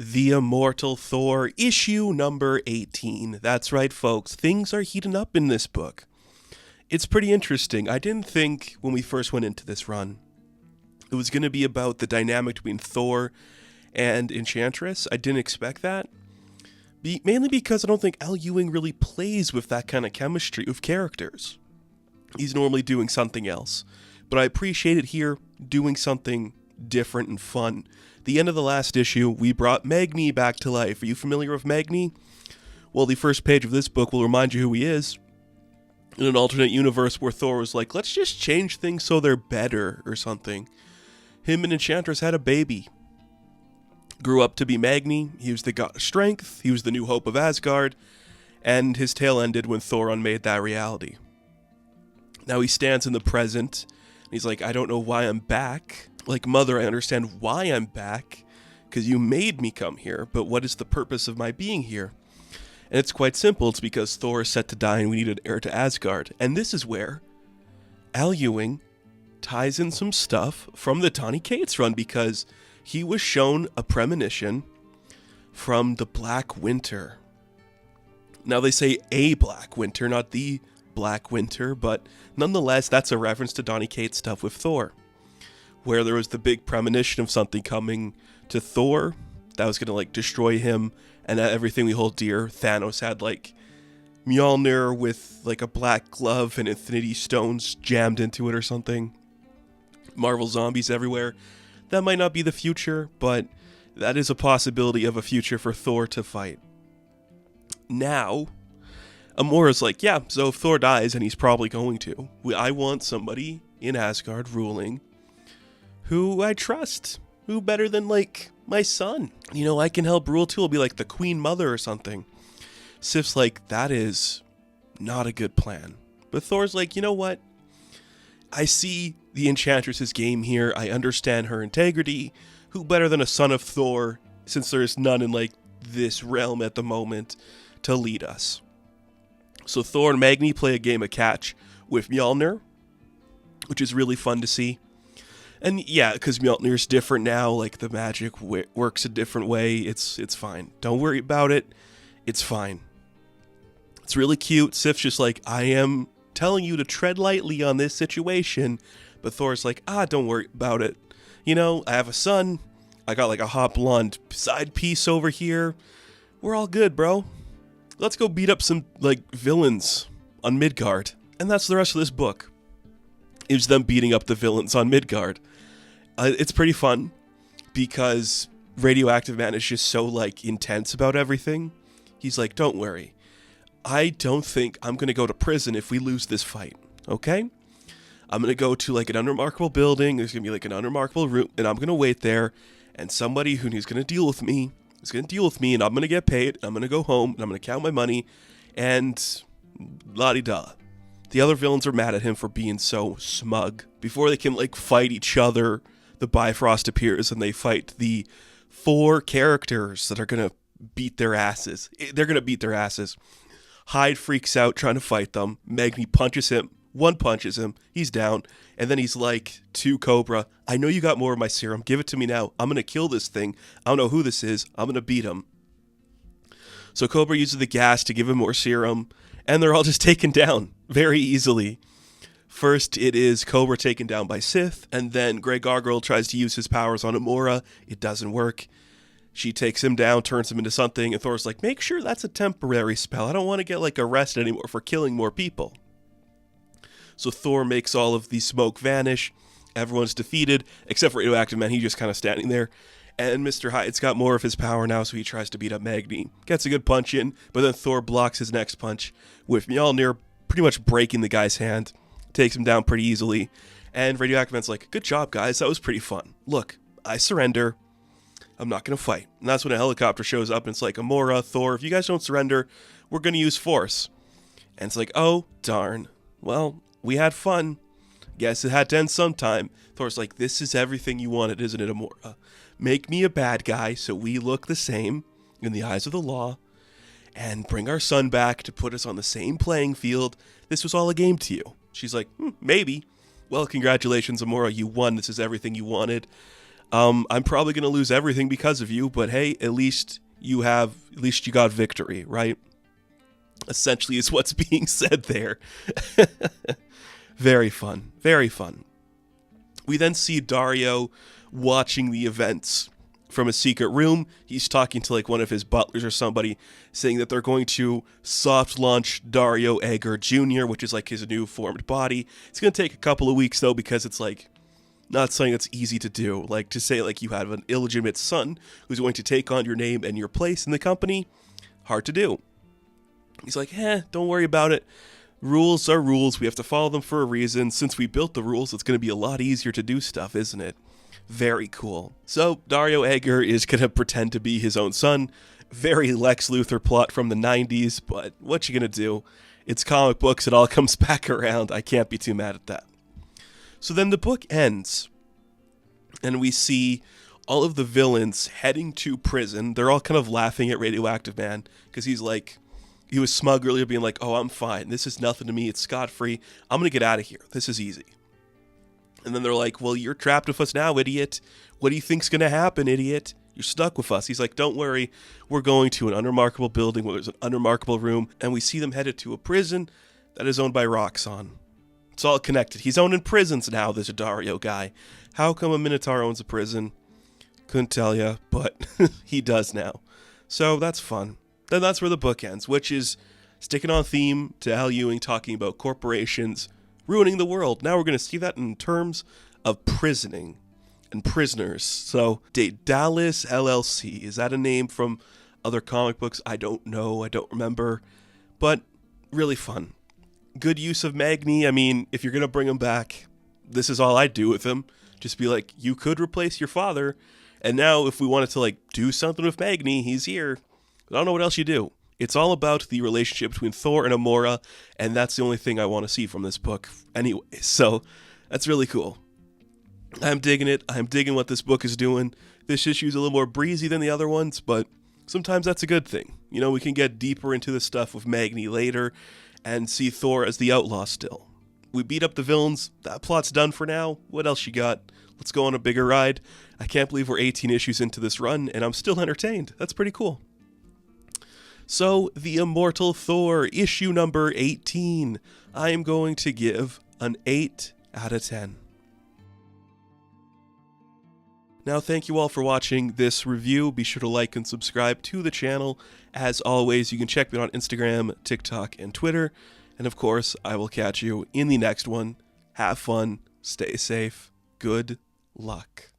The Immortal Thor, issue number 18. That's right, folks. Things are heating up in this book. It's pretty interesting. I didn't think when we first went into this run it was going to be about the dynamic between Thor and Enchantress. I didn't expect that. Mainly because I don't think Al Ewing really plays with that kind of chemistry with characters. He's normally doing something else. But I appreciate it here, doing something different and fun. The end of the last issue, we brought Magni back to life. Are you familiar with Magni? Well, the first page of this book will remind you who he is. In an alternate universe where Thor was like, let's just change things so they're better or something. Him and Enchantress had a baby. Grew up to be Magni. He was the god of strength. He was the new hope of Asgard. And his tale ended when Thor unmade that reality. Now he stands in the present. And he's like, I don't know why I'm back. Like, Mother, I understand why I'm back. Because you made me come here. But what is the purpose of my being here? And it's quite simple. It's because Thor is set to die and we need an heir to Asgard. And this is where Al Ewing ties in some stuff from the Donny Cates run, because he was shown a premonition from the Black Winter. Now they say a Black Winter, not the Black Winter, but nonetheless, that's a reference to Donny Cates stuff with Thor, where there was the big premonition of something coming to Thor that was going to destroy him and everything we hold dear. Thanos had Mjolnir with a black glove and Infinity Stones jammed into it or something. Marvel zombies everywhere. That might not be the future, but that is a possibility of a future for Thor to fight. Now, Amora's like, yeah, so if Thor dies, and he's probably going to, I want somebody in Asgard ruling who I trust. Who better than, my son? I can help rule too. I'll be like the Queen Mother or something. Sif's like, that is not a good plan. But Thor's like, you know what? I see the Enchantress's game here. I understand her integrity. Who better than a son of Thor, since there's none in, this realm at the moment, to lead us? So Thor and Magni play a game of catch with Mjolnir, which is really fun to see. And yeah, because Mjolnir's different now, the magic works a different way. It's fine. Don't worry about it. It's fine. It's really cute. Sif's just like, I am telling you to tread lightly on this situation. But Thor's like, don't worry about it. I have a son. I got a hot blonde side piece over here. We're all good, bro. Let's go beat up some, villains on Midgard. And that's the rest of this book. Is them beating up the villains on Midgard. It's pretty fun because Radioactive Man is just so, intense about everything. He's like, don't worry. I don't think I'm going to go to prison if we lose this fight, okay? I'm going to go to, an unremarkable building. There's going to be, an unremarkable room, and I'm going to wait there, and somebody who's going to deal with me is going to deal with me, and I'm going to get paid, and I'm going to go home, and I'm going to count my money, and la-di-da. The other villains are mad at him for being so smug. Before they can, fight each other, the Bifrost appears, and they fight the 4 characters that are going to beat their asses. They're going to beat their asses. Hyde freaks out trying to fight them. Magni punches him. One punches him. He's down. And then he's like to Cobra, I know you got more of my serum. Give it to me now. I'm going to kill this thing. I don't know who this is. I'm going to beat him. So Cobra uses the gas to give him more serum. And they're all just taken down very easily. First, it is Cobra taken down by Sith. And then Grey Gargoyle tries to use his powers on Amora. It doesn't work. She takes him down, turns him into something, and Thor's like, make sure that's a temporary spell. I don't want to get, arrested anymore for killing more people. So Thor makes all of the smoke vanish. Everyone's defeated, except for Radioactive Man. He's just kind of standing there. And Mr. Hyde's got more of his power now, so he tries to beat up Magni. Gets a good punch in, but then Thor blocks his next punch with Mjolnir pretty much breaking the guy's hand. Takes him down pretty easily. And Radioactive Man's like, good job, guys. That was pretty fun. Look, I surrender. I'm not going to fight. And that's when a helicopter shows up and it's like, Amora, Thor, if you guys don't surrender, we're going to use force. And it's like, oh, darn. Well, we had fun. Guess it had to end sometime. Thor's like, this is everything you wanted, isn't it, Amora? Make me a bad guy so we look the same in the eyes of the law. And bring our son back to put us on the same playing field. This was all a game to you. She's like, maybe. Well, congratulations, Amora. You won. This is everything you wanted. I'm probably going to lose everything because of you, but hey, at least you got victory, right? Essentially is what's being said there. Very fun. Very fun. We then see Dario watching the events from a secret room. He's talking to like one of his butlers or somebody, saying that they're going to soft launch Dario Egger Jr., which is like his new formed body. It's going to take a couple of weeks though, because it's like not something that's easy to do. Like to say like you have an illegitimate son who's going to take on your name and your place in the company, hard to do. He's like, don't worry about it. Rules are rules. We have to follow them for a reason. Since we built the rules, it's going to be a lot easier to do stuff, isn't it? Very cool. So Dario Egger is going to pretend to be his own son. Very Lex Luthor plot from the 90s, but what you going to do? It's comic books. It all comes back around. I can't be too mad at that. So then the book ends, and we see all of the villains heading to prison. They're all kind of laughing at Radioactive Man, because he's like, he was smug earlier, being like, oh, I'm fine. This is nothing to me. It's scot-free. I'm going to get out of here. This is easy. And then they're like, well, you're trapped with us now, idiot. What do you think's going to happen, idiot? You're stuck with us. He's like, don't worry. We're going to an unremarkable building where there's an unremarkable room. And we see them headed to a prison that is owned by Roxxon. It's all connected. He's owning prisons now, this Dario guy. How come a Minotaur owns a prison? Couldn't tell you, but he does now. So that's fun. Then that's where the book ends, which is sticking on theme to Al Ewing talking about corporations ruining the world. Now we're going to see that in terms of prisoning and prisoners. So Dallas LLC, is that a name from other comic books? I don't know. I don't remember. But really fun. Good use of Magni. I mean, if you're going to bring him back, this is all I'd do with him. Just be like, you could replace your father. And now if we wanted to like do something with Magni, he's here. I don't know what else you do. It's all about the relationship between Thor and Amora, and that's the only thing I want to see from this book anyway. So that's really cool. I'm digging it. I'm digging what this book is doing. This issue's a little more breezy than the other ones, but sometimes that's a good thing. You know, we can get deeper into the stuff with Magni later and see Thor as the outlaw still. We beat up the villains. That plot's done for now. What else you got? Let's go on a bigger ride. I can't believe we're 18 issues into this run, and I'm still entertained. That's pretty cool. So, the Immortal Thor, issue number 18, I am going to give an 8 out of 10. Now, thank you all for watching this review. Be sure to like and subscribe to the channel. As always, you can check me out on Instagram, TikTok, and Twitter. And of course, I will catch you in the next one. Have fun, stay safe, good luck.